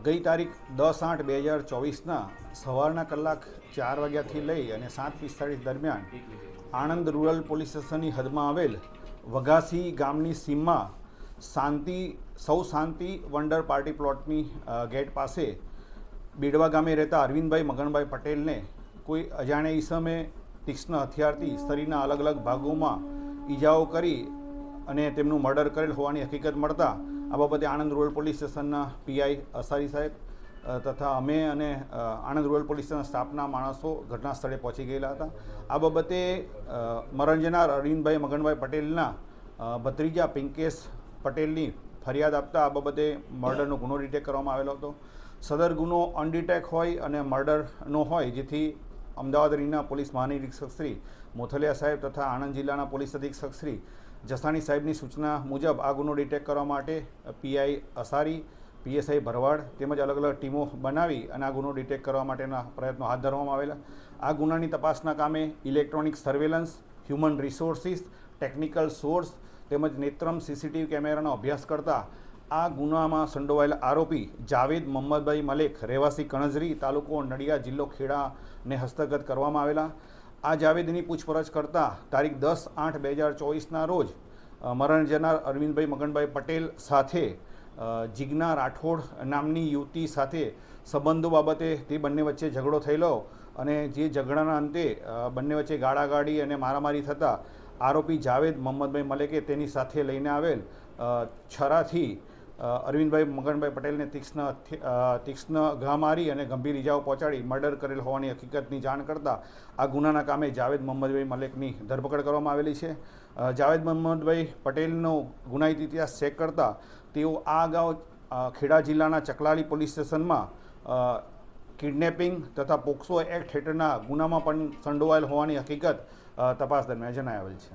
ગઈ તારીખ 10/8/2024ના સવારના કલાક 4 વાગ્યાથી લઈ અને 7:45 દરમિયાન આણંદ રૂરલ પોલીસ સ્ટેશનની હદમાં આવેલ વઘાસી ગામની સીમમાં શાંતિ વંડર પાર્ટી પ્લોટની ગેટ પાસે બેડવા ગામે રહેતા અરવિંદભાઈ મગનભાઈ પટેલને કોઈ અજાણ્યા ઈસમે તીક્ષ્ણ હથિયારથી શરીરના અલગ અલગ ભાગોમાં ઈજાઓ કરી અને તેમનું મર્ડર કરેલ હોવાની હકીકત મળતા આ બાબતે આણંદ રૂરલ પોલીસ સ્ટેશનના પીઆઈ અસારી સાહેબ તથા અમે અને આણંદ રૂરલ પોલીસ સ્ટેશનના સ્ટાફના માણસો ઘટના સ્થળે પહોંચી ગયેલા હતા। આ બાબતે મરણ જનાર અરવિંદભાઈ મગનભાઈ પટેલના ભત્રીજા પિંકેશ પટેલની ફરિયાદ આપતા આ બાબતે મર્ડરનો ગુનો ડિટેક્ટ કરવામાં આવેલો હતો। સદર ગુનો અનડિટેક હોય અને મર્ડરનો હોય, જેથી અમદાવાદ રીના પોલીસ મહાનિરીક્ષક શ્રી મોથલિયા સાહેબ તથા આણંદ જિલ્લાના પોલીસ અધિક્ષક શ્રી જસાણી સાહેબની સૂચના મુજબ આ ગુનો ડિટેક્ટ કરવા માટે પીઆઈ અસારી, પીએસઆઈ ભરવાડ તેમજ અલગ અલગ ટીમો બનાવી અને આ ગુનો ડિટેક્ટ કરવા માટેના પ્રયત્નો હાથ ધરવામાં આવેલા। આ ગુનાની તપાસના કામે electronic surveillance, human resources, technical source તેમજ નેત્રમ સીસીટીવી કેમેરાનો અભ્યાસ કરતા આ ગુનામાં સંડોવાયેલા આરોપી જાવેદ મોહમ્મદભાઈ મલેક, રહેવાસી કણજરી, તાલુકો નડિયાદ, જિલ્લો ખેડાને હસ્તગત કરવામાં આવેલા। આ જાવેદની પૂછપરછ કરતાં તારીખ 10/8/2024ના રોજ મરણ જનાર અરવિંદભાઈ મગનભાઈ પટેલ સાથે જીજ્ઞા રાઠોડ નામની યુવતી સાથે સંબંધો બાબતે તે બંને વચ્ચે ઝઘડો થયેલો અને જે ઝઘડાના અંતે બંને વચ્ચે ગાળાગાળી અને મારામારી થતાં આરોપી જાવેદ મોહમ્મદભાઈ મલેકે તેની સાથે લઈને આવેલ છરાથી અરવિંદભાઈ મગનભાઈ પટેલને તીક્ષ્ણ ઘા મારી અને ગંભીર ઇજાઓ પહોંચાડી મર્ડર કરેલ હોવાની હકીકતની જાણ કરતાં આ ગુનાના કામે જાવેદ મોહમ્મદભાઈ મલેકની ધરપકડ કરવામાં આવેલી છે। જાવેદ મોહમ્મદભાઈ પટેલનો ગુનાહિત ઇતિહાસ ચેક કરતાં તેઓ આ અગાઉ ખેડા જિલ્લાના ચકલાલી પોલીસ સ્ટેશનમાં કિડનેપિંગ તથા પોક્સો એક્ટ હેઠળના ગુનામાં પણ સંડોવાયેલ હોવાની હકીકત તપાસ દરમિયાન જણાવેલ છે।